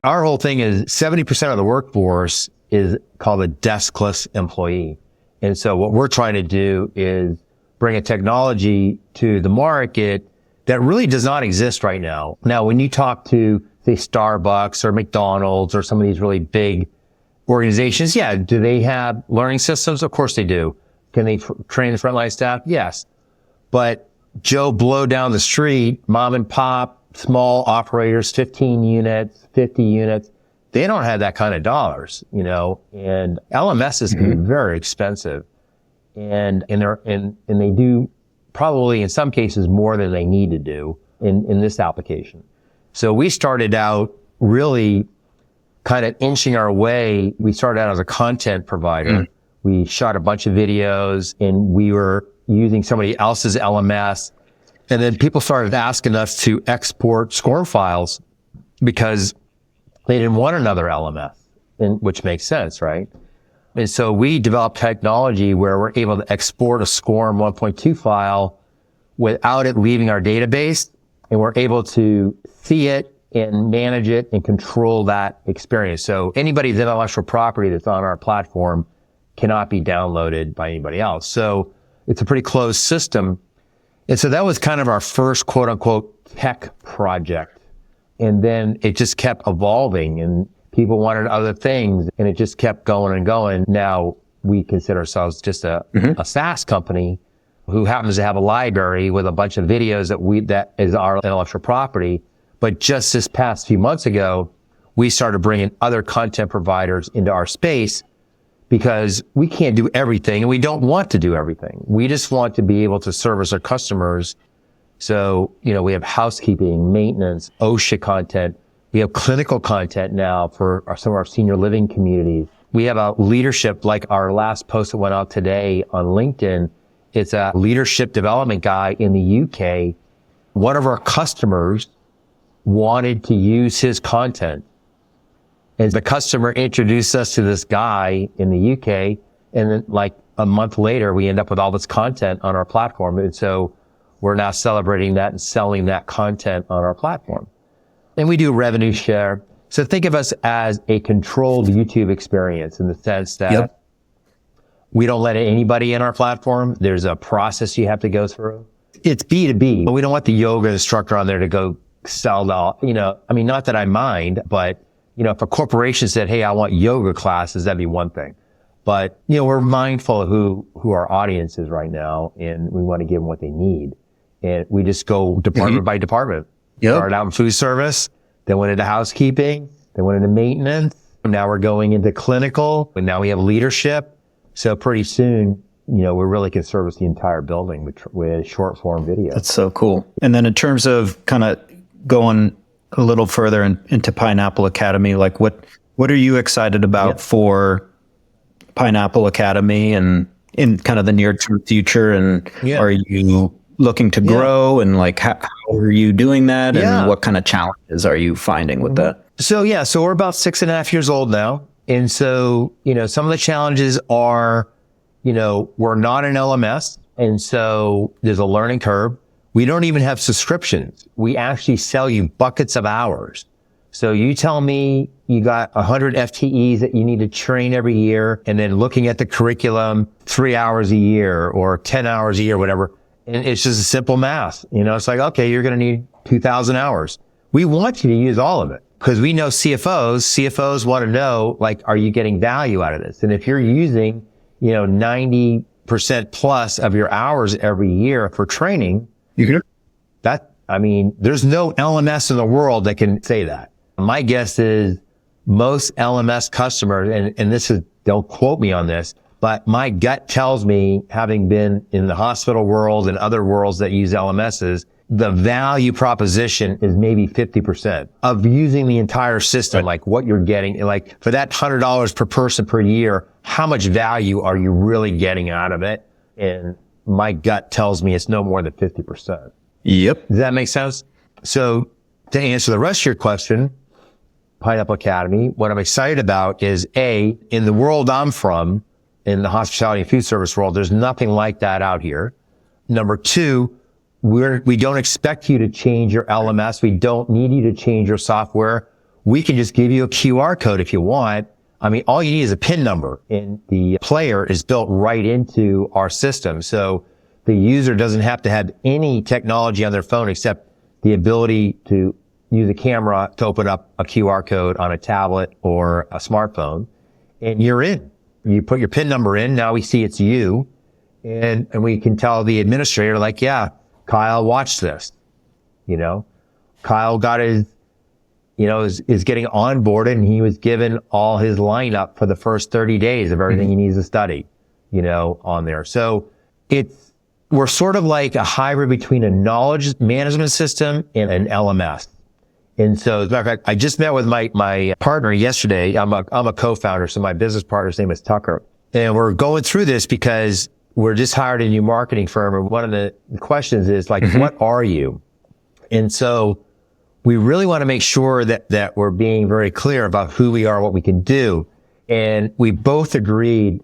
Our whole thing is 70% of the workforce is called a deskless employee. And so what we're trying to do is bring a technology to the market that really does not exist right now. Now, when you talk to, say, Starbucks or McDonald's or some of these really big organizations, yeah, do they have learning systems? Of course they do. Can they train the frontline staff? Yes. But Joe Blow down the street, mom and pop, small operators, 15 units, 50 units, they don't have that kind of dollars, and LMSs can be very expensive. And they do probably in some cases more than they need to do in this application. So we started out really kind of inching our way. We started out as a content provider. We shot a bunch of videos and we were using somebody else's LMS. And then people started asking us to export SCORM files because they didn't want another LMS, which makes sense, right? And so we developed technology where we're able to export a SCORM 1.2 file without it leaving our database. And we're able to see it and manage it and control that experience. So anybody's intellectual property that's on our platform cannot be downloaded by anybody else. So it's a pretty closed system. And so that was kind of our first quote unquote tech project. And then it just kept evolving and people wanted other things and it just kept going and going. Now we consider ourselves just a SaaS company who happens to have a library with a bunch of videos that is our intellectual property. But just this past few months ago, we started bringing other content providers into our space because we can't do everything and we don't want to do everything. We just want to be able to service our customers. So, we have housekeeping, maintenance, OSHA content. We have clinical content now for some of our senior living communities. We have a leadership, like our last post that went out today on LinkedIn. It's a leadership development guy in the UK. One of our customers wanted to use his content. And the customer introduced us to this guy in the UK. And then like a month later, we end up with all this content on our platform. And so we're now celebrating that and selling that content on our platform. And we do revenue share. So think of us as a controlled YouTube experience in the sense that we don't let anybody in our platform. There's a process you have to go through. It's B2B, but we don't want the yoga instructor on there to go sell not that I mind, but if a corporation said, hey, I want yoga classes, that'd be one thing. But, we're mindful of who our audience is right now and we want to give them what they need. And we just go department by department. Started out in food service, then went into housekeeping, then went into maintenance. And now we're going into clinical, and now we have leadership. So pretty soon, we really can service the entire building with short form video. That's so cool. And then in terms of kind of going a little further into Pineapple Academy, like what are you excited about for Pineapple Academy and in kind of the near term future? And are you looking to grow and like how are you doing that and what kind of challenges are you finding with that? So we're about 6.5 years old now. And so, some of the challenges are, we're not an LMS. And so there's a learning curve. We don't even have subscriptions. We actually sell you buckets of hours. So you tell me you got 100 FTEs that you need to train every year and then looking at the curriculum 3 hours a year or 10 hours a year, whatever. And it's just a simple math. It's like, okay, you're going to need 2,000 hours. We want you to use all of it because we know CFOs want to know, like, are you getting value out of this? And if you're using, 90% plus of your hours every year for training, there's no LMS in the world that can say that. My guess is most LMS customers, and don't quote me on this, but my gut tells me, having been in the hospital world and other worlds that use LMSs, the value proposition is maybe 50% of using the entire system, right. Like what you're getting, like for that $100 per person per year, how much value are you really getting out of it? And my gut tells me it's no more than 50%. Yep. Does that make sense? So to answer the rest of your question, Pineapple Academy, what I'm excited about is in the world I'm from, in the hospitality and food service world, there's nothing like that out here. Number two, we don't expect you to change your LMS. We don't need you to change your software. we can just give you a QR code if you want. I mean, all you need is a PIN number, and the player is built right into our system. So the user doesn't have to have any technology on their phone except the ability to use a camera to open up a QR code on a tablet or a smartphone, and you're in. You put your PIN number in. Now we see it's you, and we can tell the administrator, like, yeah, Kyle watched this. You know, Kyle got his, you know, is getting onboarded, and he was given all his lineup for the first 30 days of everything he needs to study, you know, on there. So we're sort of like a hybrid between a knowledge management system and an LMS. And so, as a matter of fact, I just met with my partner yesterday. I'm a co-founder, so my business partner's name is Tucker. And we're going through this because we're just hired a new marketing firm. And one of the questions is like, what are you? And so we really want to make sure that we're being very clear about who we are, what we can do. And we both agreed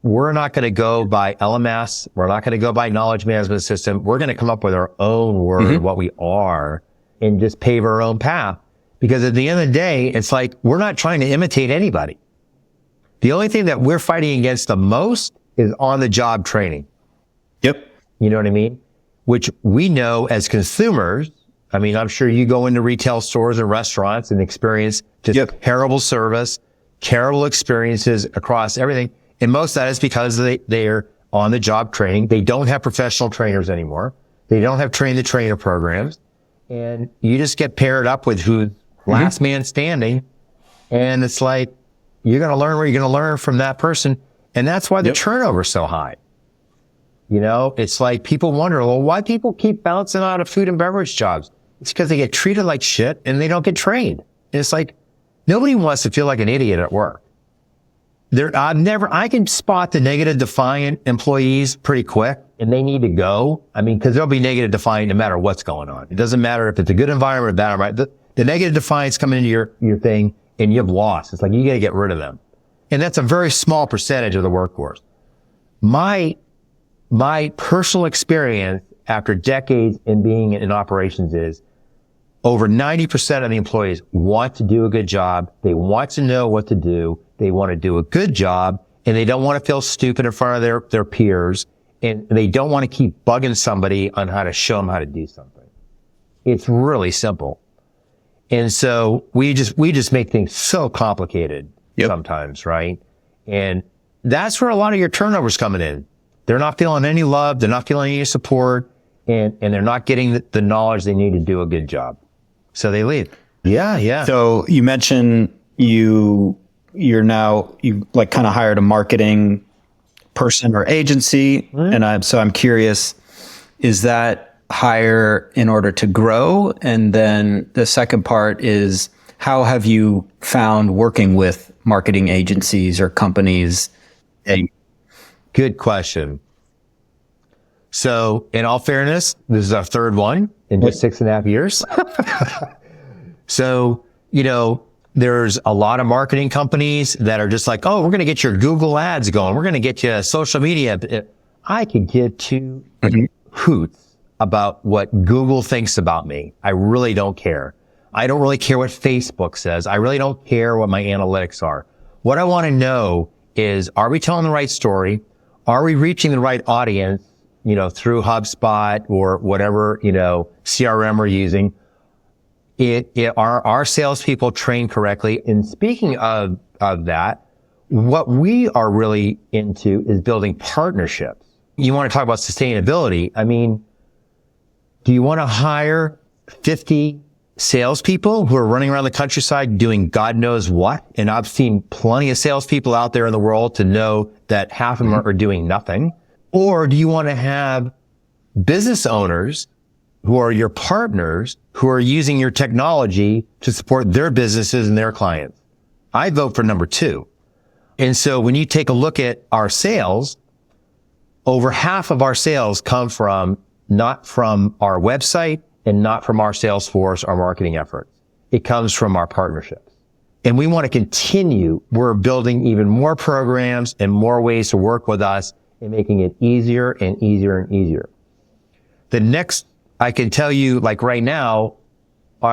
we're not going to go by LMS. We're not going to go by knowledge management system. We're going to come up with our own word of what we are and just pave our own path. Because at the end of the day, it's like, we're not trying to imitate anybody. The only thing that we're fighting against the most is on-the-job training. Yep. You know what I mean? Which we know as consumers. I mean, I'm sure you go into retail stores and restaurants and experience just terrible service, terrible experiences across everything. And most of that is because they're on-the-job training. They don't have professional trainers anymore. They don't have train-the-trainer programs. And you just get paired up with who's last man standing. And it's like, you're going to learn where you're going to learn from that person. And that's why the turnover is so high. You know, it's like people wonder, well, why people keep bouncing out of food and beverage jobs? It's because they get treated like shit and they don't get trained. And it's like, nobody wants to feel like an idiot at work. I can spot the negative defiant employees pretty quick, and they need to go. I mean, because they'll be negative defiant no matter what's going on. It doesn't matter if it's a good environment or bad environment. The negative defiance come into your thing and you've lost. It's like, you got to get rid of them. And that's a very small percentage of the workforce. My personal experience after decades in being in operations is over 90% of the employees want to do a good job. They want to know what to do. They want to do a good job, and they don't want to feel stupid in front of their peers, and they don't want to keep bugging somebody on how to show them how to do something. It's really simple. And so we just make things so complicated sometimes, right? And that's where a lot of your turnover's coming in. They're not feeling any love. They're not feeling any support, and they're not getting the knowledge they need to do a good job. So they leave. Yeah. So you mentioned you like kind of hired a marketing person or agency. And I'm curious, is that hire in order to grow? And then the second part is, how have you found working with marketing agencies or companies? Good question. So in all fairness, this is our third one in just 6.5 years. So, you know, there's a lot of marketing companies that are just like, oh, we're going to get your Google ads going. We're going to get you social media. I could give two hoots about what Google thinks about me. I really don't care. I don't really care what Facebook says. I really don't care what my analytics are. What I want to know is, are we telling the right story? Are we reaching the right audience, you know, through HubSpot or whatever, you know, CRM we're using? Are our salespeople trained correctly? And speaking of that, what we are really into is building partnerships. You want to talk about sustainability. I mean, do you want to hire 50 salespeople who are running around the countryside doing God knows what? And I've seen plenty of salespeople out there in the world to know that half of them are doing nothing. Or do you want to have business owners who are your partners, who are using your technology to support their businesses and their clients? I vote for number two. And so when you take a look at our sales, over half of our sales come not from our website and not from our sales force, our marketing efforts. It comes from our partnerships. And we want to continue. We're building even more programs and more ways to work with us and making it easier and easier and easier. The next, I can tell you, like right now,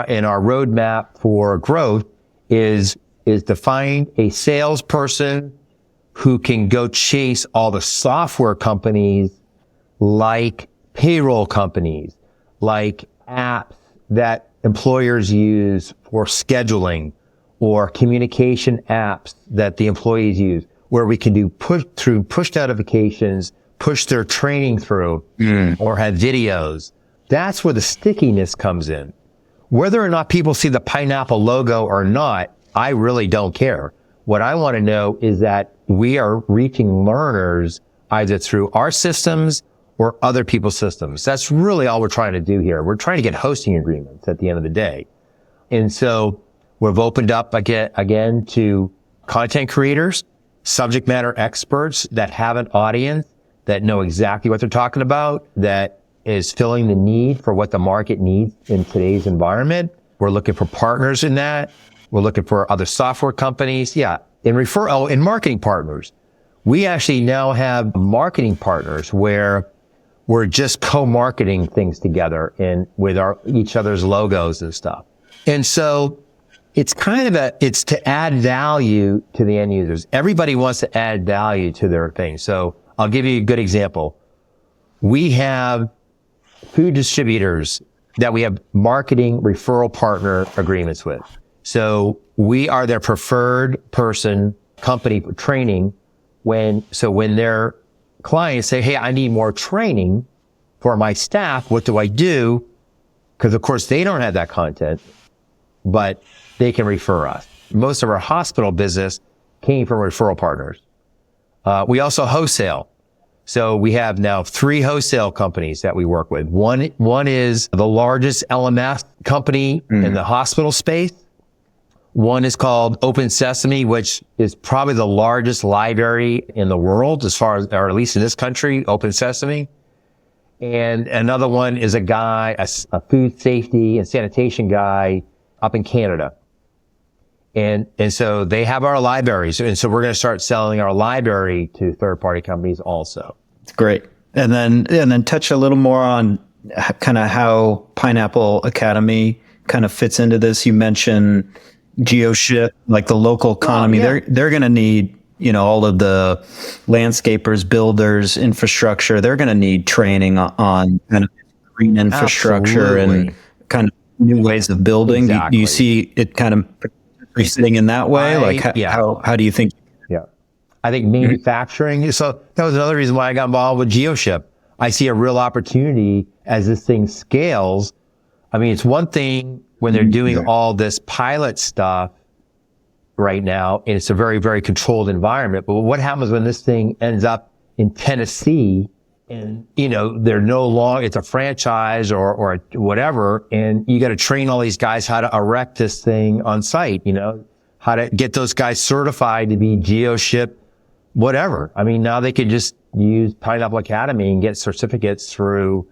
in our roadmap for growth is to find a salesperson who can go chase all the software companies like payroll companies, like apps that employers use for scheduling, or communication apps that the employees use, where we can do push notifications, push their training through, or have videos. That's where the stickiness comes in. Whether or not people see the pineapple logo or not, I really don't care. What I want to know is that we are reaching learners either through our systems or other people's systems. That's really all we're trying to do here. We're trying to get hosting agreements at the end of the day. And so we've opened up again to content creators, subject matter experts that have an audience, that know exactly what they're talking about, that is filling the need for what the market needs in today's environment. We're looking for partners in that. We're looking for other software companies. Yeah. In marketing partners. We actually now have marketing partners where we're just co-marketing things together and with each other's logos and stuff. And so it's it's to add value to the end users. Everybody wants to add value to their thing. So I'll give you a good example. We have food distributors that we have marketing referral partner agreements with. So we are their preferred company for training when their clients say, hey, I need more training for my staff, what do I do? Because of course they don't have that content, but they can refer us. Most of our hospital business came from referral partners. We also wholesale. So we have now 3 wholesale companies that we work with. One is the largest LMS company in the hospital space. One is called Open Sesame, which is probably the largest library in the world as far as, or at least in this country, Open Sesame. And another one is a food safety and sanitation guy up in Canada. And so they have our libraries. And so we're going to start selling our library to third-party companies also. Great. And then touch a little more on kind of how Pineapple Academy kind of fits into this. You mentioned Geoship, like the local economy. Yeah. They're going to need, all of the landscapers, builders, infrastructure. They're going to need training on kind of green infrastructure. Absolutely. And kind of new ways of building. Exactly. Do you see it kind of sitting in that way? How do you think? Yeah, I think manufacturing. So that was another reason why I got involved with Geoship. I see a real opportunity as this thing scales. I mean, it's one thing when they're doing all this pilot stuff right now, and it's a very, very controlled environment. But what happens when this thing ends up in Tennessee and, they're no longer, it's a franchise or whatever, and you got to train all these guys how to erect this thing on site, how to get those guys certified to be Geoship, whatever. I mean, now they could just use Pineapple Academy and get certificates through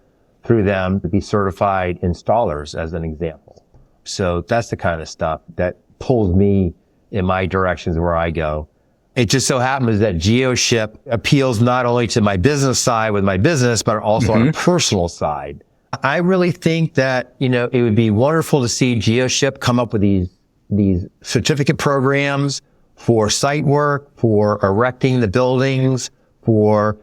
them to be certified installers, as an example. So that's the kind of stuff that pulls me in my directions where I go. It just so happens that Geoship appeals not only to my business side with my business, but also on a personal side. I really think that, it would be wonderful to see Geoship come up with these certificate programs for site work, for erecting the buildings, for,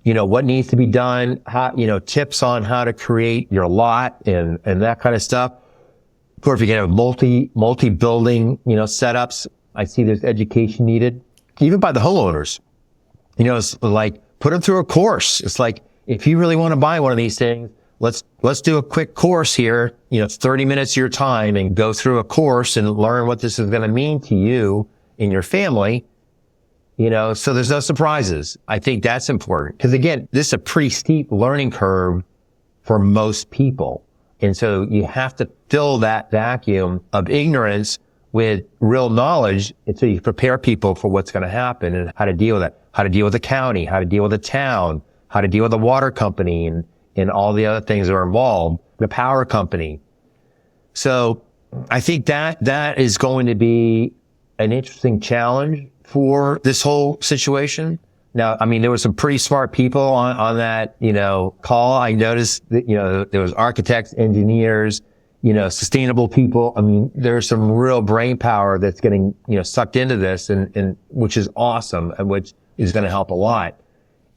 what needs to be done, how, tips on how to create your lot and that kind of stuff. Of course, if you can have multi-building, setups, I see there's education needed. Even by the homeowners, it's like, put them through a course. It's like, if you really want to buy one of these things, let's do a quick course here, 30 minutes of your time, and go through a course and learn what this is going to mean to you and your family, so there's no surprises. I think that's important. Because again, this is a pretty steep learning curve for most people. And so you have to fill that vacuum of ignorance with real knowledge, and so you prepare people for what's going to happen and how to deal with that, how to deal with the county, how to deal with the town, how to deal with the water company and all the other things that are involved, the power company. So I think that is going to be an interesting challenge for this whole situation. Now, I mean, there were some pretty smart people on that, call. I noticed that, there was architects, engineers, sustainable people. I mean, there's some real brain power that's getting, sucked into this and which is awesome and which is going to help a lot.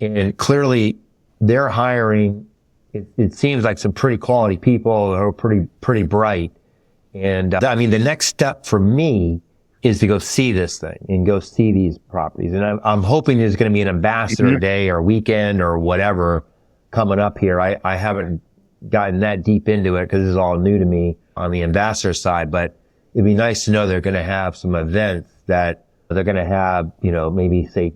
And clearly they're hiring, it seems like some pretty quality people who are pretty bright. And I mean, the next step for me is to go see this thing and go see these properties. And I'm hoping there's going to be an ambassador day or weekend or whatever coming up here. I haven't gotten that deep into it because it's all new to me on the ambassador side, but it'd be nice to know they're going to have some events that they're going to have, maybe say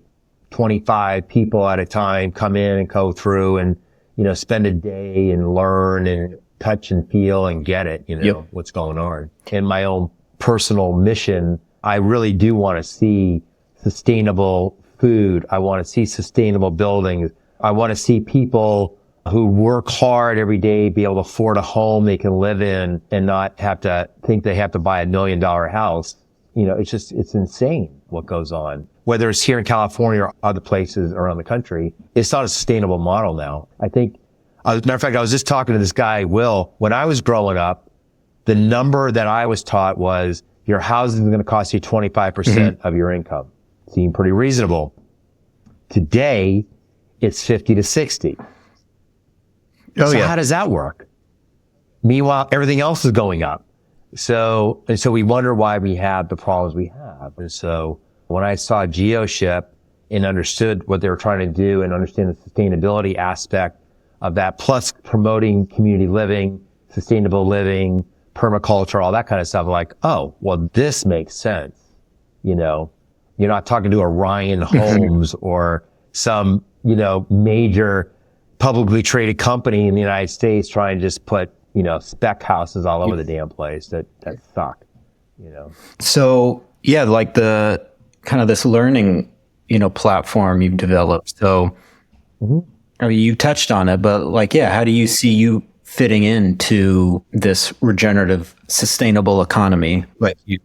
25 people at a time come in and go through and, spend a day and learn and touch and feel and get it, what's going on. In my own personal mission, I really do want to see sustainable food. I want to see sustainable buildings. I want to see people who work hard every day be able to afford a home they can live in and not have to think they have to buy $1 million house. It's insane what goes on. Whether it's here in California or other places around the country, it's not a sustainable model now. I think, as a matter of fact, I was just talking to this guy, Will. When I was growing up, the number that I was taught was your house is going to cost you 25% of your income. Seemed pretty reasonable. Today, it's 50 to 60. How does that work? Meanwhile, everything else is going up. So we wonder why we have the problems we have. And so when I saw Geoship and understood what they were trying to do and understand the sustainability aspect of that, plus promoting community living, sustainable living, permaculture, all that kind of stuff, like, oh, well, this makes sense. You're not talking to a Ryan Holmes or some, major publicly traded company in the United States trying to just put, spec houses all over the damn place that suck, So yeah, like the kind of this learning, platform you've developed. So I mean, you touched on it, but like, how do you see you fitting into this regenerative, sustainable economy? Like you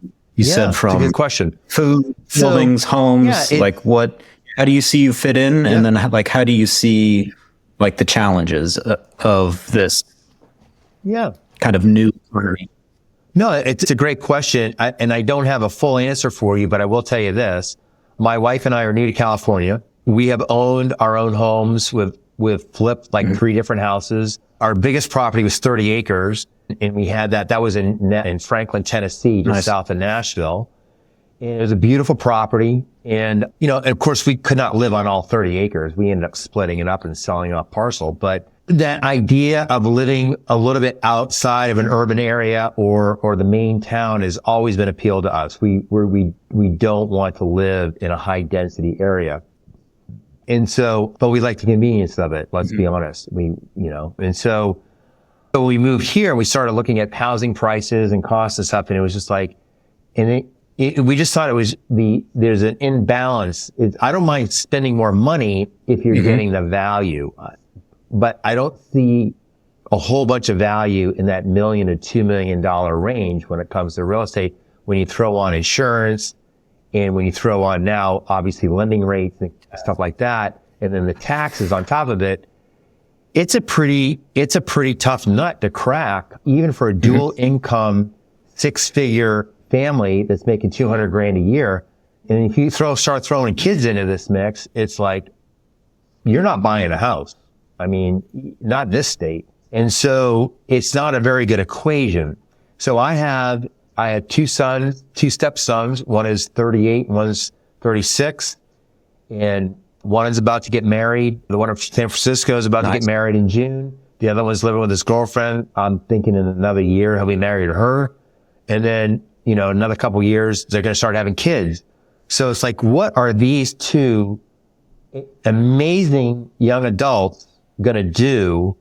said, from that's a good question. Food, buildings, homes, how do you see you fit in? And then like, how do you see like the challenges of this kind of new economy? No, it's a great question. And I don't have a full answer for you, but I will tell you this. My wife and I are new to California. We have owned our own homes. We've flipped like 3 different houses. Our biggest property was 30 acres. And we had that was in Franklin, Tennessee, just south of Nashville. And it was a beautiful property. And, and of course we could not live on all 30 acres. We ended up splitting it up and selling off parcel. But that idea of living a little bit outside of an urban area or the main town has always been appealed to us. We don't want to live in a high density area. And so, but we like the convenience of it. Let's be honest. And so we moved here and we started looking at housing prices and costs and stuff. And it was just like, we just thought there's an imbalance. I don't mind spending more money if you're getting the value. But I don't see a whole bunch of value in that $1 million to $2 million range when it comes to real estate. When you throw on insurance and when you throw on now, obviously lending rates and stuff like that, and then the taxes on top of it, it's a pretty tough nut to crack, even for a dual income, 6-figure family that's making $200,000 a year. And if you start throwing kids into this mix, it's like, you're not buying a house. I mean, not this state. And so it's not a very good equation. So I had 2 stepsons. One is 38 and one is 36. And one is about to get married. The one in San Francisco is about to get married in June. The other one's living with his girlfriend. I'm thinking in another year he'll be married to her. And then, another couple of years, they're going to start having kids. So it's like, what are these 2 amazing young adults going to do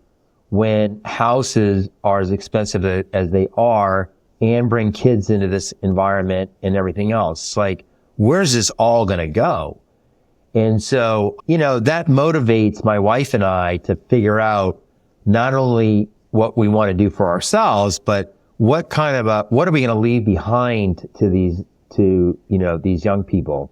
when houses are as expensive as they are and bring kids into this environment and everything else? It's like, where's this all going to go? And so, that motivates my wife and I to figure out not only what we want to do for ourselves, but what are we going to leave behind to these young people?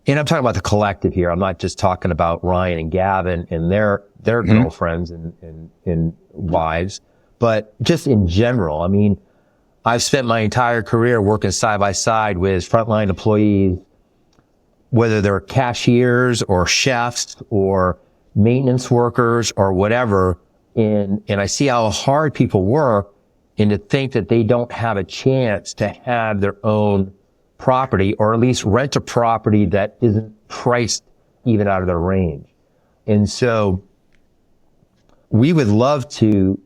And I'm talking about the collective here. I'm not just talking about Ryan and Gavin and their girlfriends and wives, but just in general. I mean, I've spent my entire career working side by side with frontline employees, whether they're cashiers or chefs or maintenance workers or whatever. And I see how hard people work, and to think that they don't have a chance to have their own property, or at least rent a property that isn't priced even out of their range. And so we would love to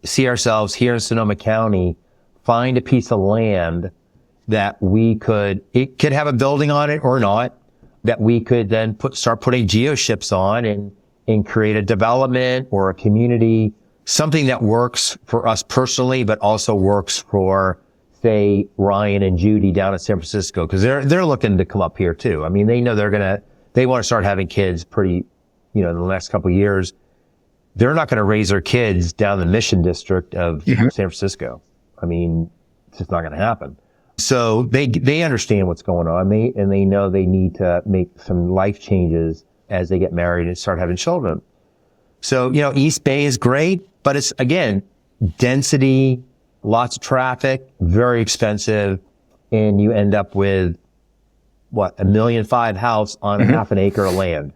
see ourselves here in Sonoma County find a piece of land that it could have a building on it or not, that we could then start putting Geoships on and create a development or a community, something that works for us personally, but also works for, say, Ryan and Judy down in San Francisco, because they're looking to come up here too. I mean, they know they want to start having kids pretty, in the next couple of years. They're not going to raise their kids down the Mission District of San Francisco. I mean, it's just not going to happen. So they understand what's going on, and they know they need to make some life changes as they get married and start having children. So, East Bay is great, but it's, again, density, lots of traffic, very expensive, and you end up with, $1.5 million house on half an acre of land.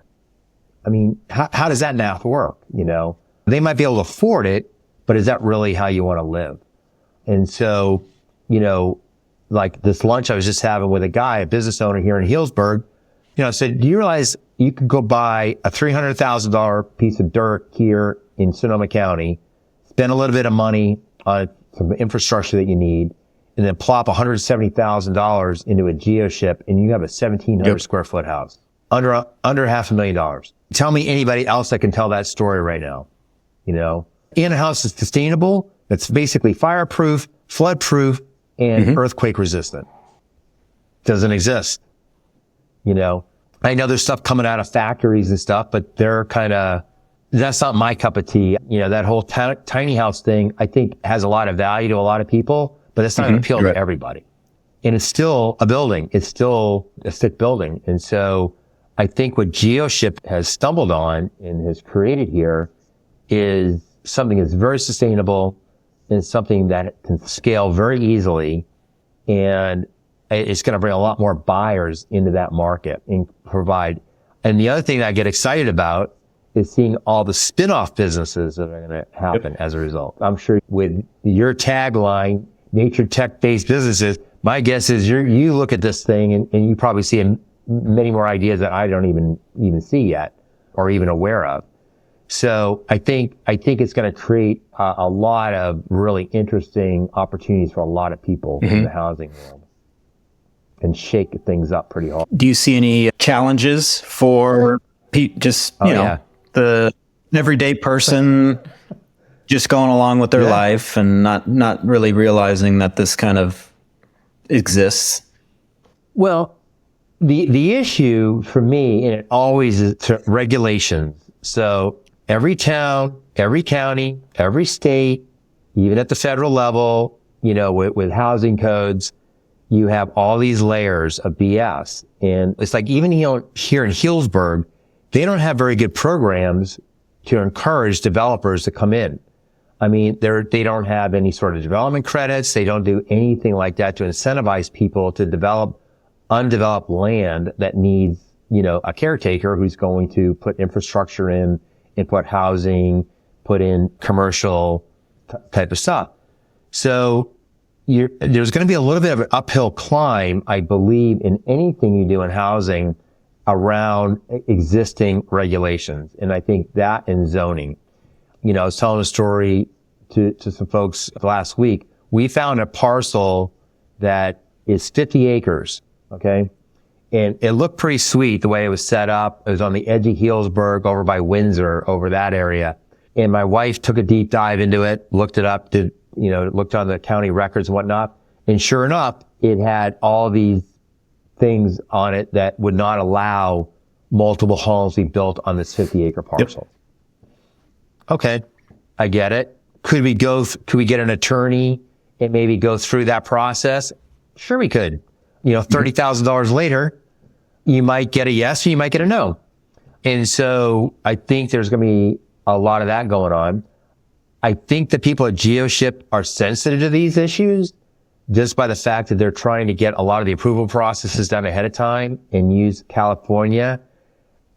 I mean, how does that math work? They might be able to afford it, but is that really how you want to live? And so, like this lunch I was just having with a business owner here in Healdsburg, I said, do you realize you could go buy a $300,000 piece of dirt here in Sonoma County, spend a little bit of money on some infrastructure that you need, and then plop $170,000 into a Geoship, and you have a 1,700 square foot house under $500,000. Tell me anybody else that can tell that story right now. In a house that's sustainable, that's basically fireproof, floodproof, and earthquake resistant. Doesn't exist. I know there's stuff coming out of factories and stuff, but that's not my cup of tea. That whole tiny house thing, I think, has a lot of value to a lot of people, but it's not going to appeal to everybody. And it's still a building. It's still a stick building. And so I think what Geoship has stumbled on and has created here is something that's very sustainable and something that can scale very easily, and it's going to bring a lot more buyers into that market and provide. And the other thing that I get excited about is seeing all the spin-off businesses that are going to happen as a result. I'm sure with your tagline, nature tech-based businesses, my guess is you look at this thing and you probably see many more ideas that I don't even see yet or even aware of. So I think it's going to create a lot of really interesting opportunities for a lot of people in the housing world and shake things up pretty hard. Do you see any challenges for the everyday person just going along with their life and not really realizing that this kind of exists? Well, the issue for me, and it always is regulations. So every town, every county, every state, even at the federal level, with housing codes, you have all these layers of BS. And it's like, even here in Healdsburg, they don't have very good programs to encourage developers to come in. I mean, they don't have any sort of development credits. They don't do anything like that to incentivize people to develop undeveloped land that needs, a caretaker who's going to put infrastructure in and put housing, put in commercial type of stuff. So there's going to be a little bit of an uphill climb, I believe, in anything you do in housing around existing regulations. And I think that in zoning. I was telling a story to some folks last week. We found a parcel that is 50 acres, okay? And it looked pretty sweet the way it was set up. It was on the edge of Healdsburg, over by Windsor, over that area. And my wife took a deep dive into it, looked it up, looked on the county records and whatnot. And sure enough, it had all these things on it that would not allow multiple homes to be built on this 50-acre parcel. Yep. Okay, I get it. Could we get an attorney and maybe go through that process? Sure we could. $30,000 later, you might get a yes or you might get a no. And so I think there's going to be a lot of that going on. I think the people at Geoship are sensitive to these issues just by the fact that they're trying to get a lot of the approval processes done ahead of time and use California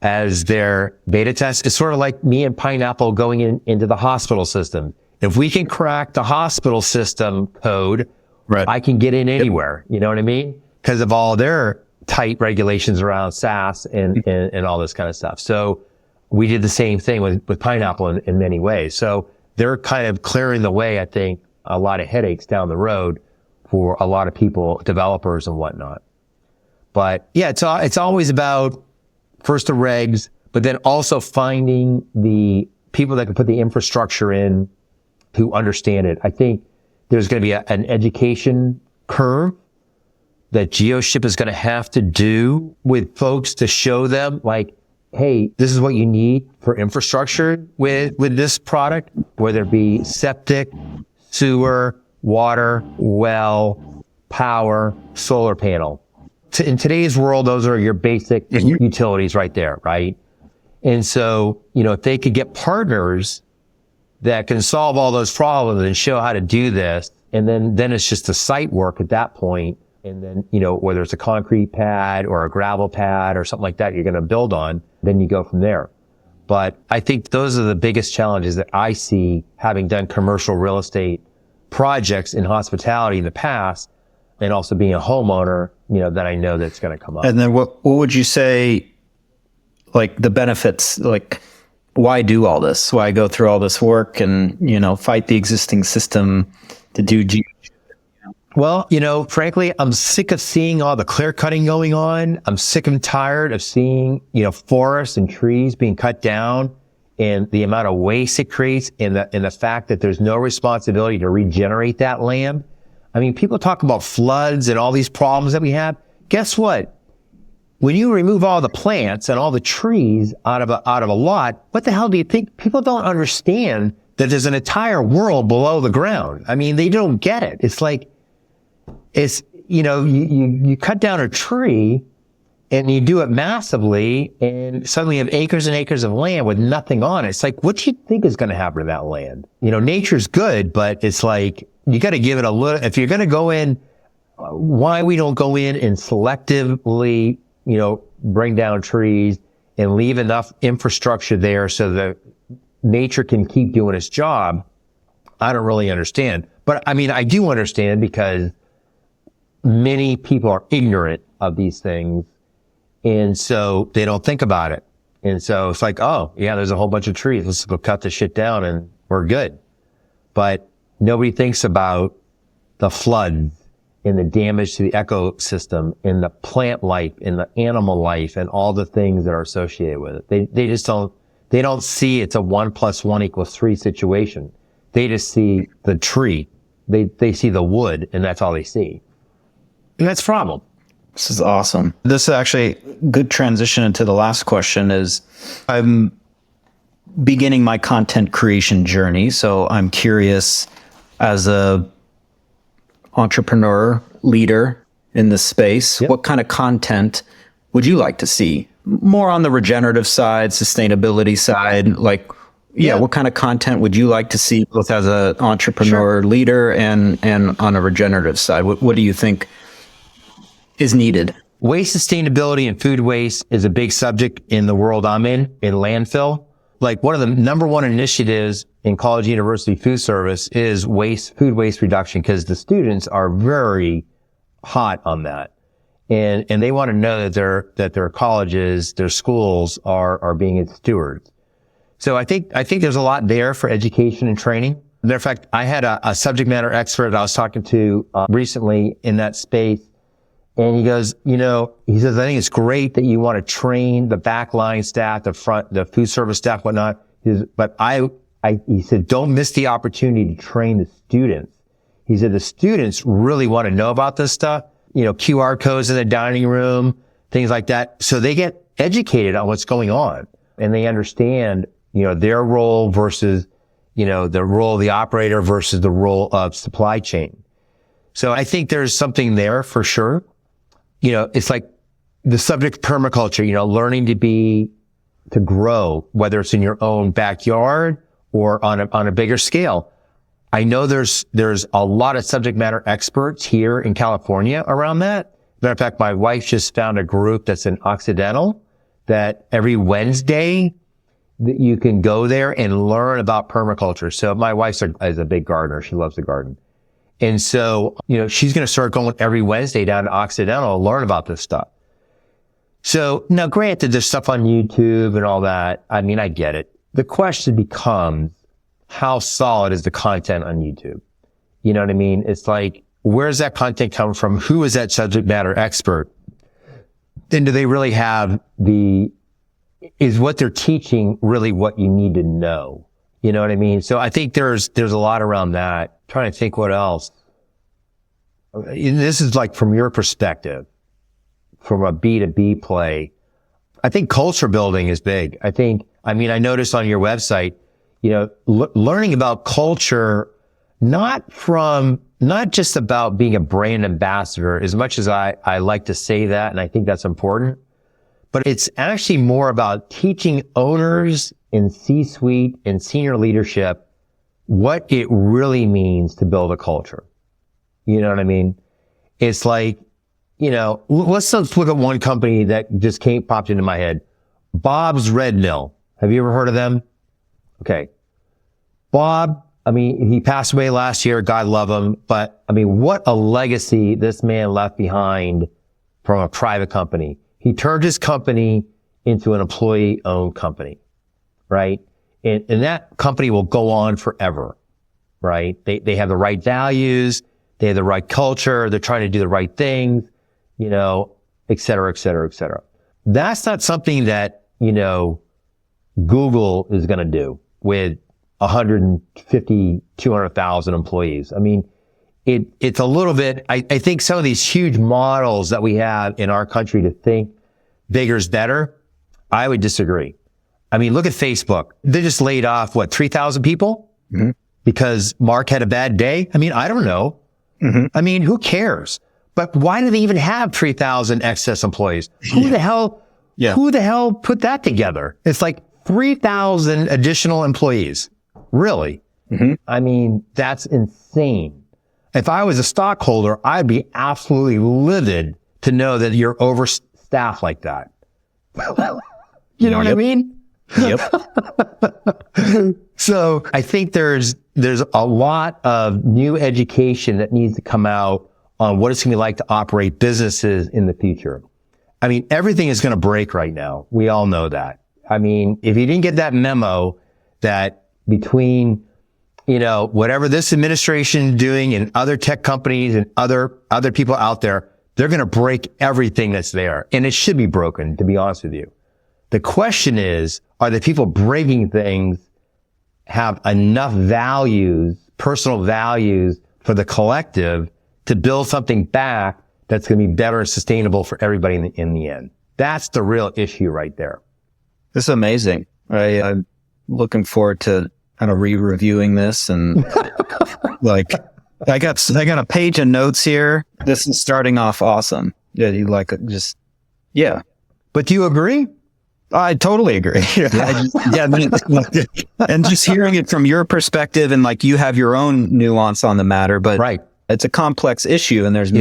as their beta test. It's sort of like me and Pineapple going into the hospital system. If we can crack the hospital system code, Right. I can get in anywhere. You know what I mean? Because of all their tight regulations around SaaS and all this kind of stuff. So we did the same thing with Pineapple in many ways. So they're kind of clearing the way, I think, a lot of headaches down the road for a lot of people, developers and whatnot. But yeah, it's always about first the regs, but then also finding the people that can put the infrastructure in who understand it. I think there's going to be an education curve that Geoship is going to have to do with folks to show them, like, hey, this is what you need for infrastructure with this product, whether it be septic, sewer, water, well, power, solar panel. In today's world, those are your basic utilities right there, right? And so, if they could get partners that can solve all those problems and show how to do this, and then it's just the site work at that point. And then, whether it's a concrete pad or a gravel pad or something like that you're going to build on, then you go from there. But I think those are the biggest challenges that I see having done commercial real estate projects in hospitality in the past, and also being a homeowner, that I know that's going to come up. And then what would you say, like the benefits, like why do all this? Why go through all this work and, fight the existing system to do Well, frankly, I'm sick of seeing all the clear cutting going on. I'm sick and tired of seeing, forests and trees being cut down and the amount of waste it creates and the fact that there's no responsibility to regenerate that land. I mean, people talk about floods and all these problems that we have. Guess what? When you remove all the plants and all the trees out of a lot, what the hell do you think? People don't understand that there's an entire world below the ground. I mean, they don't get it. It's like, you cut down a tree and you do it massively and suddenly you have acres and acres of land with nothing on it. It's like, what do you think is going to happen to that land? Nature's good, but it's like, you got to give it a little, if you're going to go in, why we don't go in and selectively, bring down trees and leave enough infrastructure there so that nature can keep doing its job. I don't really understand. But I mean, I do understand because many people are ignorant of these things. And so they don't think about it. And so it's like, oh yeah, there's a whole bunch of trees. Let's go cut this shit down and we're good. But nobody thinks about the floods and the damage to the ecosystem and the plant life and the animal life and all the things that are associated with it. They just don't see it's a 1 + 1 = 3 situation. They just see the tree. They see the wood and that's all they see. And that's a problem. This is awesome. This is actually a good transition into the last question is I'm beginning my content creation journey. So I'm curious as a entrepreneur leader in this space, what kind of content would you like to see? More on the regenerative side, sustainability side, what kind of content would you like to see both as an entrepreneur leader and on a regenerative side? What do you think is needed? Waste sustainability and food waste is a big subject in the world I'm in landfill. Like one of the number one initiatives in college university food service is food waste reduction, because the students are very hot on that. And they want to know that their colleges, their schools are being its stewards. So I think there's a lot there for education and training. Matter of fact, I had a subject matter expert I was talking to recently in that space. And he goes, he says, I think it's great that you want to train the backline staff, the food service staff, whatnot. But he said, don't miss the opportunity to train the students. He said, the students really want to know about this stuff, QR codes in the dining room, things like that. So they get educated on what's going on and they understand, their role versus, the role of the operator versus the role of supply chain. So I think there's something there for sure. It's like the subject of permaculture, learning to grow, whether it's in your own backyard or on a bigger scale. I know there's a lot of subject matter experts here in California around that. Matter of fact, my wife just found a group that's in Occidental that every Wednesday that you can go there and learn about permaculture. So my wife is a big gardener. She loves to garden. And so, she's going to start going every Wednesday down to Occidental to learn about this stuff. So now granted, there's stuff on YouTube and all that. I mean, I get it. The question becomes, how solid is the content on YouTube? You know what I mean? It's like, where's that content come from? Who is that subject matter expert? Then do they really have is what they're teaching really what you need to know? You know what I mean? So I think there's a lot around that. I'm trying to think what else. This is like from your perspective, from a B2B play. I think culture building is big. I noticed on your website, learning about culture, not just about being a brand ambassador, as much as I like to say that, and I think that's important, but it's actually more about teaching owners in C-suite and senior leadership what it really means to build a culture. You know what I mean? It's like, let's look at one company that just popped into my head. Bob's Red Mill. Have you ever heard of them? Okay. Bob, he passed away last year. God love him. But what a legacy this man left behind from a private company. He turned his company into an employee-owned company, right? And that company will go on forever, right? They have the right values. They have the right culture. They're trying to do the right things, et cetera, et cetera, et cetera. That's not something that, Google is going to do with 150, 200,000 employees. It's a little bit, I think some of these huge models that we have in our country to think bigger is better, I would disagree. Look at Facebook. They just laid off, 3,000 people? Mm-hmm. Because Mark had a bad day? I don't know. Mm-hmm. Who cares? But why do they even have 3,000 excess employees? Who the hell put that together? It's like 3,000 additional employees. Really? Mm-hmm. That's insane. If I was a stockholder, I'd be absolutely livid to know that you're overstaffed like that. You know what I mean? Yep. So I think there's a lot of new education that needs to come out on what it's going to be like to operate businesses in the future. Everything is going to break right now. We all know that. If you didn't get that memo that between, whatever this administration is doing and other tech companies and other people out there, they're going to break everything that's there. And it should be broken, to be honest with you. The question is, are the people breaking things have enough values, personal values for the collective to build something back that's going to be better and sustainable for everybody in the end? That's the real issue right there. This is amazing. I'm looking forward to kind of re-reviewing this and I got a page of notes here. This is starting off awesome. Yeah, But do you agree? I totally agree. And just hearing it from your perspective and you have your own nuance on the matter, but right. It's a complex issue and there's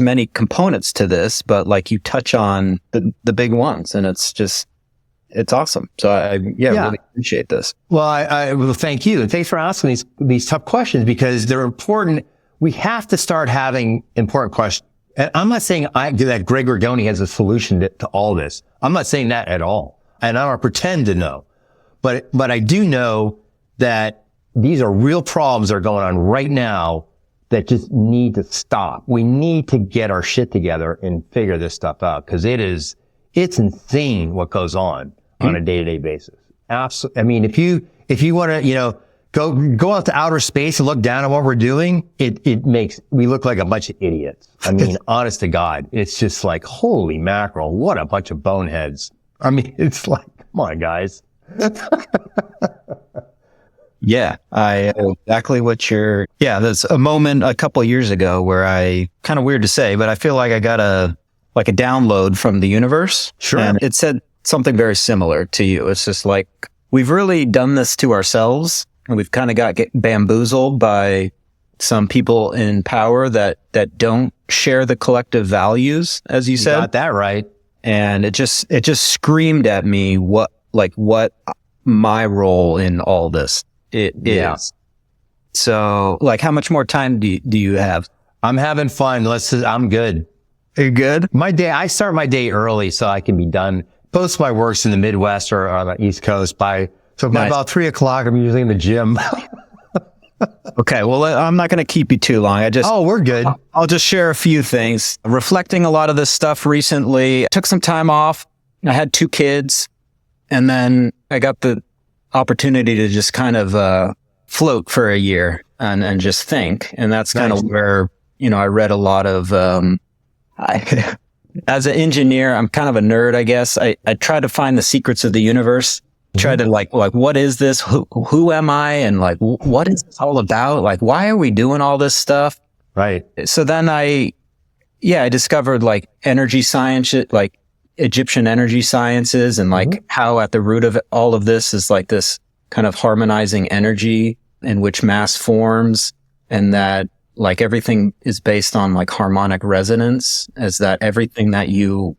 many components to this, but you touch on the big ones and it's awesome. So I really appreciate this. Well, I will thank you. And thanks for asking these tough questions because they're important. We have to start having important questions. And I'm not saying that Greg Gorgone has a solution to all this. I'm not saying that at all. And I don't pretend to know. But I do know that these are real problems that are going on right now that just need to stop. We need to get our shit together and figure this stuff out because it's insane what goes on a day-to-day basis. Absolutely. If you want to, go out to outer space and look down at what we're doing, we look like a bunch of idiots. Honest to God, it's just like, holy mackerel, what a bunch of boneheads. It's like, come on, guys. Yeah, exactly what there's a moment a couple of years ago where kind of weird to say, but I feel like I got a download from the universe. Sure. And it said something very similar to you. It's just like, we've really done this to ourselves, and we've kind of get bamboozled by some people in power that don't share the collective values, as you said. Got that right. And it just screamed at me what my role in all this is. So, like, how much more time do you have? I'm having fun. I'm good. You're good? I start my day early so I can be done. Most of my work's in the Midwest or on the East Coast by about 3:00, I'm usually in the gym. Okay. Well, I'm not going to keep you too long. We're good. I'll just share a few things. Reflecting a lot of this stuff recently, I took some time off. I had 2 kids, and then I got the opportunity to just kind of, float for a year and just think. And that's kind of where, I read a lot of, as an engineer, I'm kind of a nerd, I guess. I try to find the secrets of the universe. Try to like, what is this? Who am I? And like, what is this all about? Like, why are we doing all this stuff? Right. So then I discovered like energy science, like Egyptian energy sciences, and like how at the root of all of this is like this kind of harmonizing energy in which mass forms, and that like everything is based on like harmonic resonance, as that everything that you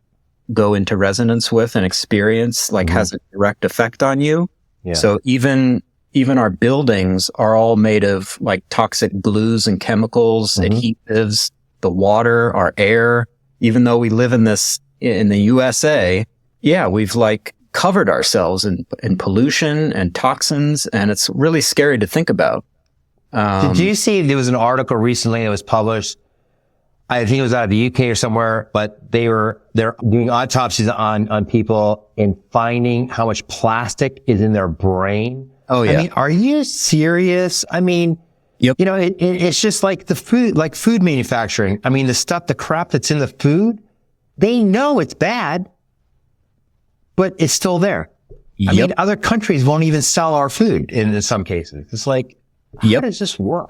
go into resonance with and experience like has a direct effect on you. Yeah. So even our buildings are all made of like toxic glues and chemicals, adhesives, the water, our air. Even though we live in the USA, we've like covered ourselves in pollution and toxins, and it's really scary to think about. Did you see there was an article recently that was published? I think it was out of the UK or somewhere, but they're doing autopsies on people and finding how much plastic is in their brain. Oh yeah. I mean, are you serious? I mean, it's just like food manufacturing. I mean, the crap that's in the food, they know it's bad, but it's still there. I mean, other countries won't even sell our food in some cases. It's like, how does this work?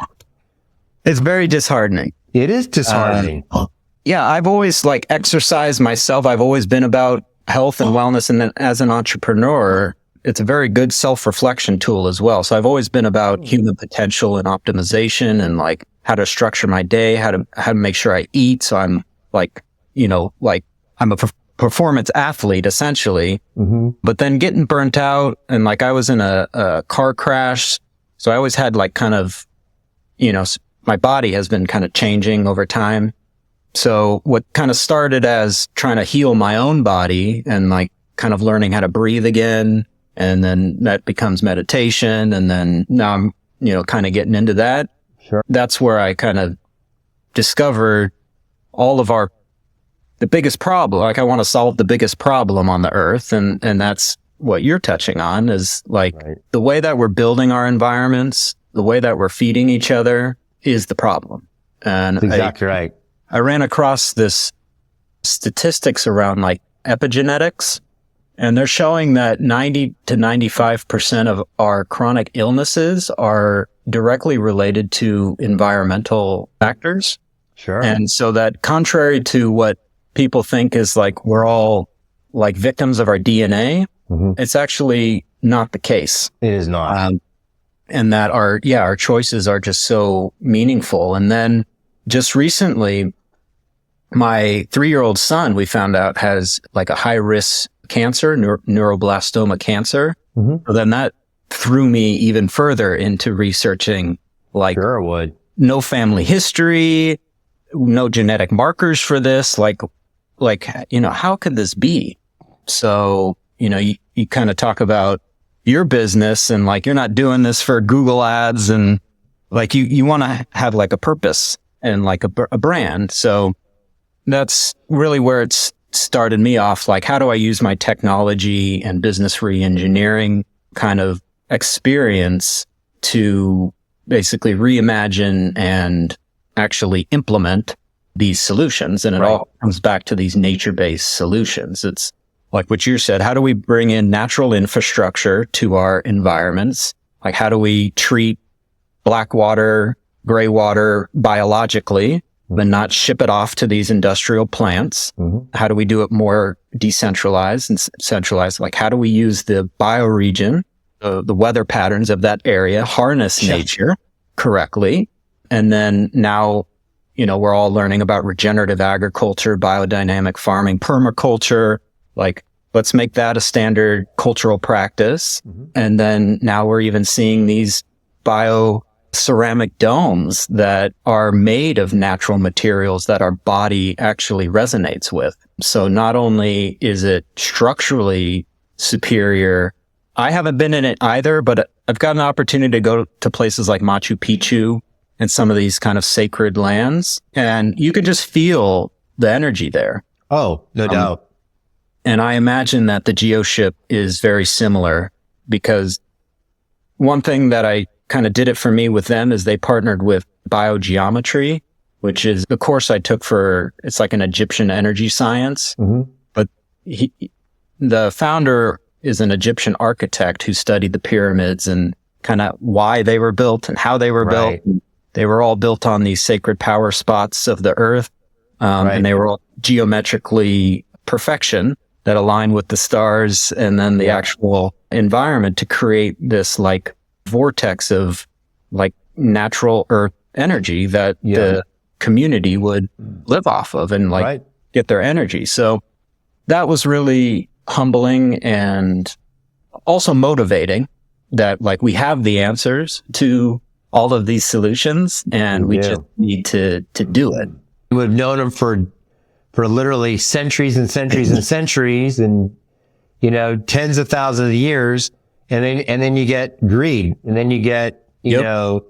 It's very disheartening. It is disheartening. I've always like exercised myself. I've always been about health and wellness. And then as an entrepreneur, it's a very good self-reflection tool as well. So I've always been about human potential and optimization, and like how to structure my day, how to make sure I eat. So I'm like, I'm a performance athlete essentially, but then getting burnt out, and like I was in a car crash. So I always had like kind of, my body has been kind of changing over time. So what kind of started as trying to heal my own body and like kind of learning how to breathe again, and then that becomes meditation. And then now I'm, kind of getting into that. Sure. That's where I kind of discovered all of the biggest problem. Like I want to solve the biggest problem on the earth. And that's what you're touching on, is like the way that we're building our environments, the way that we're feeding each other is the problem. And that's exactly right. I ran across this statistics around like epigenetics, and they're showing that 90 to 95% of our chronic illnesses are directly related to environmental factors. Sure. And so that, contrary to what people think is like we're all like victims of our DNA, it's actually not the case. It is not. And that our choices are just so meaningful. And then just recently, my 3-year-old son, we found out, has like a high risk cancer, neuroblastoma cancer. So then that threw me even further into researching like no family history, no genetic markers for this. Like, how could this be? So, you kind of talk about your business, and like, you're not doing this for Google ads, and like you want to have like a purpose and like a brand. So that's really where it's started me off. Like, how do I use my technology and business re-engineering kind of experience to basically reimagine and actually implement these solutions? And it all comes back to these nature-based solutions. It's like what you said, how do we bring in natural infrastructure to our environments? Like, how do we treat black water, gray water biologically, but not ship it off to these industrial plants? How do we do it more decentralized and centralized? Like, how do we use the bioregion the weather patterns of that area, harness nature correctly. And then now, we're all learning about regenerative agriculture, biodynamic farming, permaculture. Like, let's make that a standard cultural practice. And then now we're even seeing these ceramic domes that are made of natural materials that our body actually resonates with. So not only is it structurally superior, I haven't been in it either, but I've got an opportunity to go to places like Machu Picchu and some of these kind of sacred lands, and you could just feel the energy there. Oh, no doubt. And I imagine that the Geoship is very similar, because one thing that I kind of did it for me with them is they partnered with biogeometry, which is the course I took it's like an Egyptian energy science. But the founder is an Egyptian architect who studied the pyramids and kind of why they were built and how they were built. They were all built on these sacred power spots of the earth. And they were all geometrically perfection that align with the stars and then the actual environment to create this like vortex of like natural earth energy that the community would live off of and like get their energy. So that was really humbling and also motivating that like we have the answers to all of these solutions and we just need to do it. We've known them for literally centuries and centuries and centuries and, tens of thousands of years. And then you get greed, and then you get,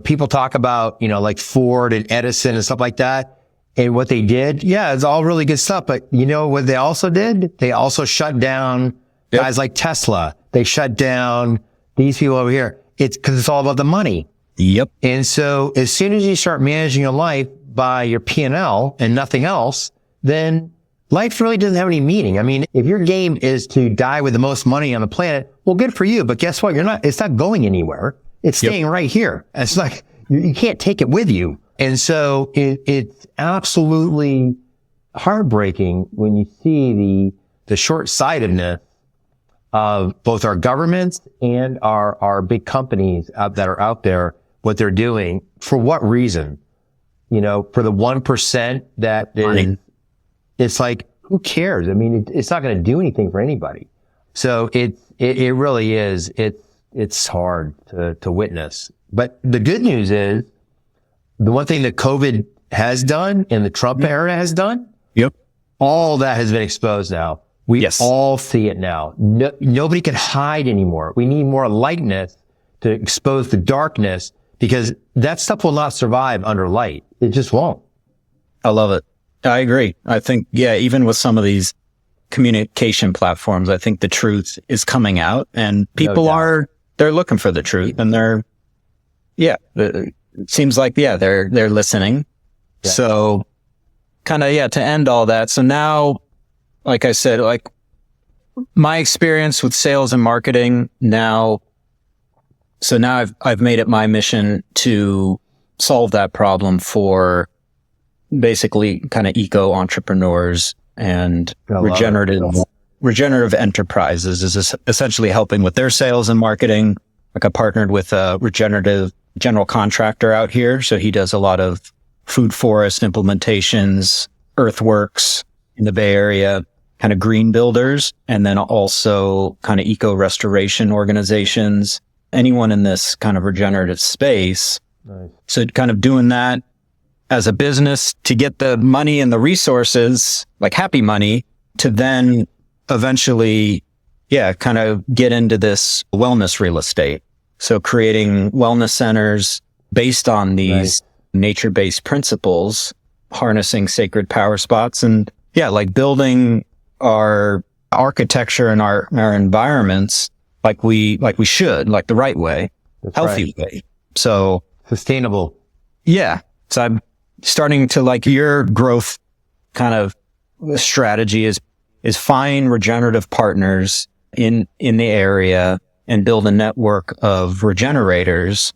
people talk about, like Ford and Edison and stuff like that. And what they did, it's all really good stuff. But you know what they also did? They also shut down guys like Tesla. They shut down these people over here. It's because it's all about the money. Yep. And so as soon as you start managing your life by your P&L and nothing else, then life really doesn't have any meaning. I mean, if your game is to die with the most money on the planet, well, good for you. But guess what? It's not going anywhere. It's staying right here. It's like, you can't take it with you. And so it's absolutely heartbreaking when you see the short-sightedness of both our governments and our big companies that are out there, what they're doing. For what reason? For the 1% that is, it's like, who cares? I mean, it's not going to do anything for anybody. So it really is. It's hard to witness. But the good news is the one thing that COVID has done and the Trump era has done. All that has been exposed now. We all see it now. Nobody can hide anymore. We need more lightness to expose the darkness, because that stuff will not survive under light. It just won't. I love it. I agree. I think, even with some of these communication platforms, I think the truth is coming out and people they're looking for the truth and it seems like, they're listening. Yeah. So kind of, to end all that. So now, like I said, like my experience with sales and marketing now, I've made it my mission to solve that problem for basically kind of eco entrepreneurs and regenerative enterprises is essentially helping with their sales and marketing. Like I partnered with a regenerative general contractor out here. So he does a lot of food forest implementations, earthworks in the Bay Area, kind of green builders, and then also kind of eco restoration organizations, anyone in this kind of regenerative space. Nice. So kind of doing that as a business to get the money and the resources, like happy money, to then eventually, kind of get into this wellness real estate. So creating wellness centers based on these nature-based principles, harnessing sacred power spots, and like building our architecture and our environments like we should, like the right way, healthy way. So sustainable. Yeah. So I'm starting to like your growth kind of strategy is find regenerative partners in the area and build a network of regenerators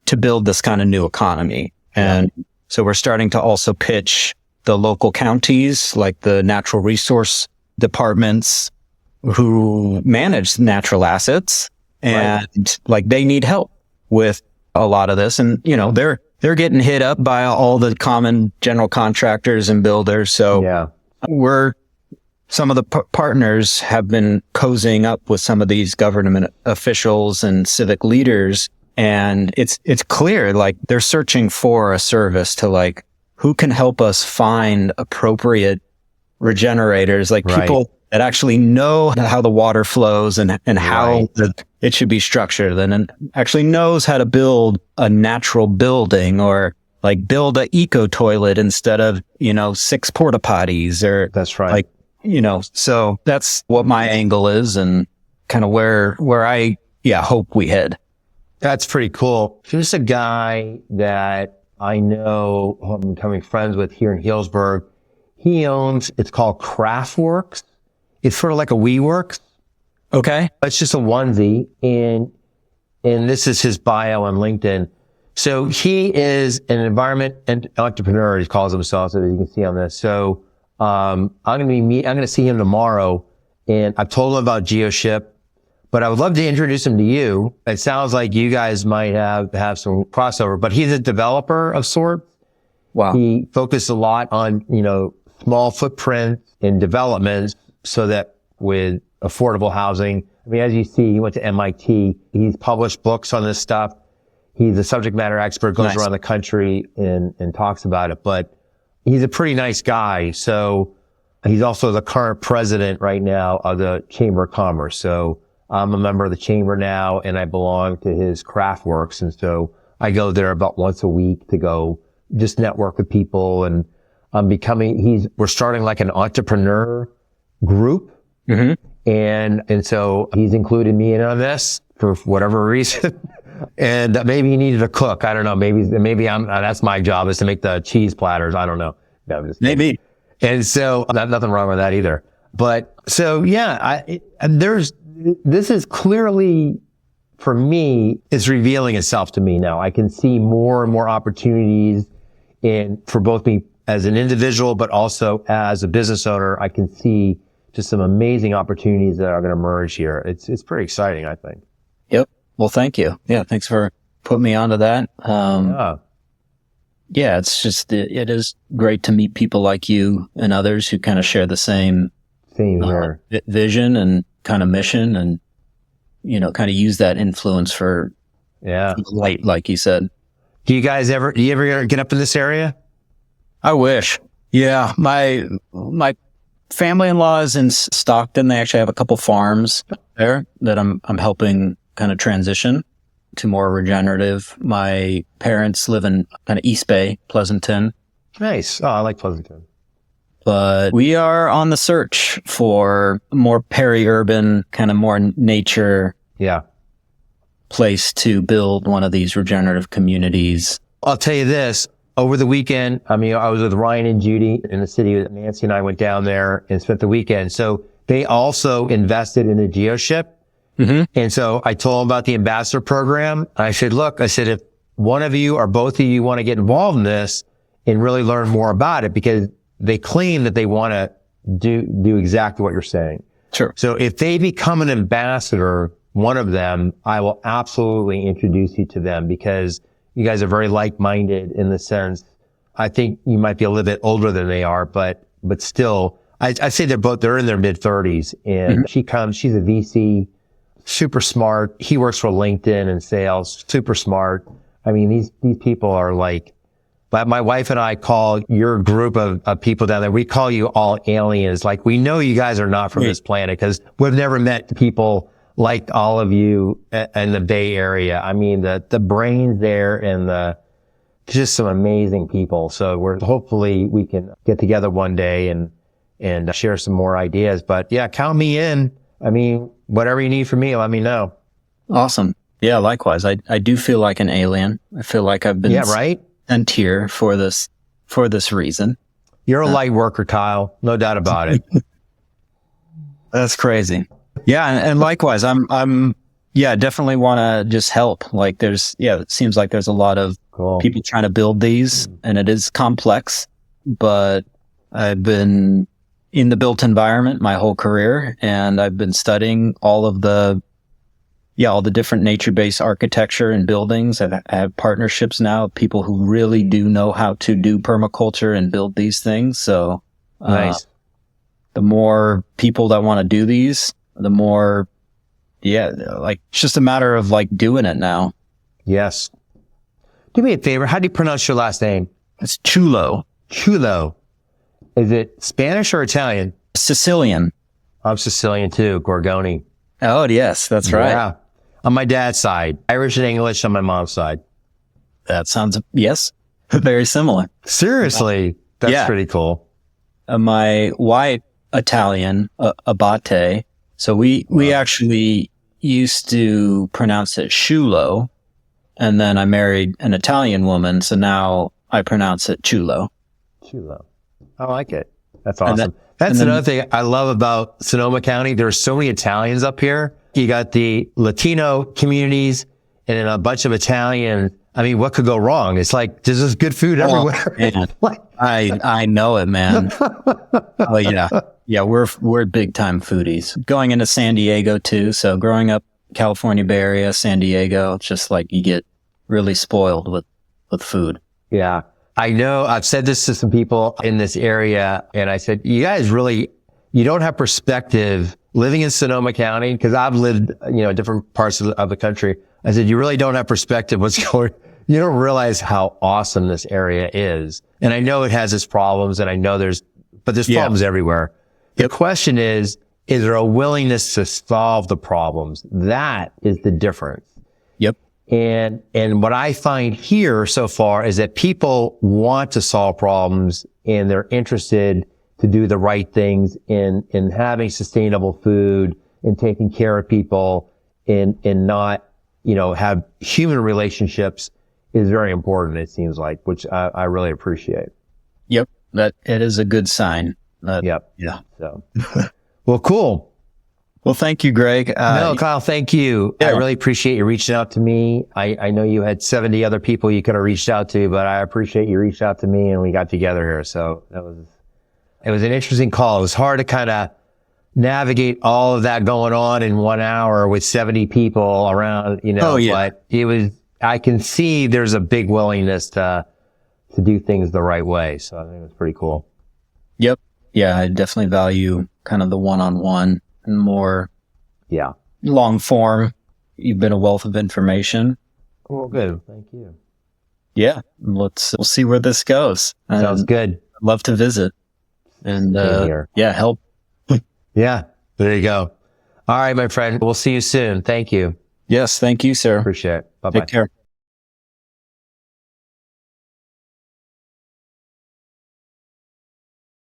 to build this kind of new economy. And so we're starting to also pitch the local counties, like the natural resource departments who manage natural assets, and like they need help with a lot of this. And, they're getting hit up by all the common general contractors and builders. So some of the partners have been cozying up with some of these government officials and civic leaders. And it's clear, like they're searching for a service to like, who can help us find appropriate regenerators, like people that actually know how the water flows and how it should be structured, and actually knows how to build a natural building, or like build a eco toilet instead of, 6 porta potties, or that's right. Like, so that's what my angle is, and kind of where I hope we head. That's pretty cool. Here's a guy that I know, who I'm becoming friends with here in Healdsburg. He owns, it's called Craftworks. It's sort of like a WeWorks. Okay. It's just a onesie. And this is his bio on LinkedIn. So he is an environment and entrepreneur, he calls himself, so that you can see on this. So, I'm going to see him tomorrow, and I've told him about Geoship, but I would love to introduce him to you. It sounds like you guys might have some crossover, but he's a developer of sorts. Wow. He focused a lot on, small footprints in developments, so that with affordable housing, I mean, as you see, he went to MIT. He's published books on this stuff. He's a subject matter expert, goes around the country and talks about it, but he's a pretty nice guy. So he's also the current president right now of the Chamber of Commerce. So I'm a member of the chamber now, and I belong to his Craftworks. And so I go there about once a week to go just network with people, and we're starting like an entrepreneur group. Mm-hmm. And so he's included me in on this for whatever reason. And maybe he needed a cook. I don't know. Maybe that's my job, is to make the cheese platters. I don't know. No, I'm just maybe. And so nothing wrong with that either. But so, this is clearly, for me, is revealing itself to me now. I can see more and more opportunities for both me as an individual, but also as a business owner. I can see just some amazing opportunities that are going to emerge here. It's pretty exciting, I think. Yep. Well, thank you. Yeah. Thanks for putting me onto that. It's just, it is great to meet people like you and others who kind of share the same here. Vision and kind of mission, and, kind of use that influence for light, like you said. Do you ever get up in this area? I wish. Yeah. My family-in-law is in Stockton. They actually have a couple farms there that I'm helping kind of transition to more regenerative. My parents live in kind of East Bay, Pleasanton. Nice. Oh, I like Pleasanton. But we are on the search for more peri-urban, kind of more nature place to build one of these regenerative communities. I'll tell you this. Over the weekend, I was with Ryan and Judy in the city. Nancy and I went down there and spent the weekend. So they also invested in the Geoship. Mm-hmm. And so I told them about the ambassador program. I said, if one of you or both of you want to get involved in this and really learn more about it, because they claim that they want to do exactly what you're saying. Sure. So if they become an ambassador, one of them, I will absolutely introduce you to them, because you guys are very like-minded in the sense, I think you might be a little bit older than they are, but still, I say they're in their mid-30s, and mm-hmm. She's a VC, super smart. He works for LinkedIn and sales, super smart. I mean, these people are like, but my wife and I call your group of people down there, we call you all aliens. Like, we know you guys are not from this planet, because we've never met people like all of you in the Bay Area. I mean, the brains there, and just some amazing people. So hopefully we can get together one day and share some more ideas. But yeah, count me in. I mean, whatever you need from me, let me know. Awesome. Yeah, likewise. I do feel like an alien. I feel like I've been sent here for this reason. You're a light worker, Kyle. No doubt about it. That's crazy. Yeah. And likewise, I'm definitely want to just help. Like it seems like there's a lot of people trying to build these, and it is complex, but I've been in the built environment my whole career, and I've been studying all of the all the different nature-based architecture and buildings. I have partnerships now of people who really do know how to do permaculture and build these things. So Nice. the more people that want to do these, the more, like it's just a matter of like doing it now. Yes. Do me a favor. How do you pronounce your last name? It's chulo. Chulo. Is it Spanish or Italian? Sicilian. I'm Sicilian too. Gorgone. Oh, yes, that's right. Yeah. On my dad's side. Irish and English on my mom's side. That sounds, yes, very similar. Seriously. That's Yeah. pretty cool. My wife, Italian, abate. So we actually used to pronounce it shulo. And then I married an Italian woman. So now I pronounce it chulo. Chulo. I like it. That's And awesome. then- That's and then- another thing I love about Sonoma County. There's so many Italians up here. You got the Latino communities and then a bunch of Italians. I mean, what could go wrong? It's like, there's just good food everywhere. Man. Like- I know it, man. Oh yeah. Yeah, we're big time foodies. Going into San Diego too. So growing up California Bay Area, San Diego, it's just like you get really spoiled with food. Yeah. I know I've said this to some people in this area, and I said, you guys really, you don't have perspective living in Sonoma County, because I've lived, different parts of the country. I said, you really don't have perspective you don't realize how awesome this area is. And I know it has its problems, and I know there's problems everywhere. The question is there a willingness to solve the problems? That is the difference. Yep. And what I find here so far is that people want to solve problems, and they're interested to do the right things in having sustainable food and taking care of people and not, have human relationships is very important, it seems like, which I really appreciate. Yep. That it is a good sign. Yep. Yeah. So, well, cool. Well, thank you, Greg. No, Kyle, thank you. Yeah. I really appreciate you reaching out to me. I know you had 70 other people you could have reached out to, but I appreciate you reached out to me and we got together here. So it was an interesting call. It was hard to kind of navigate all of that going on in 1 hour with 70 people around, Oh, yeah. But I can see there's a big willingness to do things the right way. So I think it was pretty cool. Yep. Yeah, I definitely value kind of the one-on-one and more long form. You've been a wealth of information. Well, good. Thank you. Yeah. We'll see where this goes. Sounds good. I'd love to visit and, here. help. Yeah. There you go. All right, my friend. We'll see you soon. Thank you. Yes. Thank you, sir. Appreciate it. Bye-bye. Take care.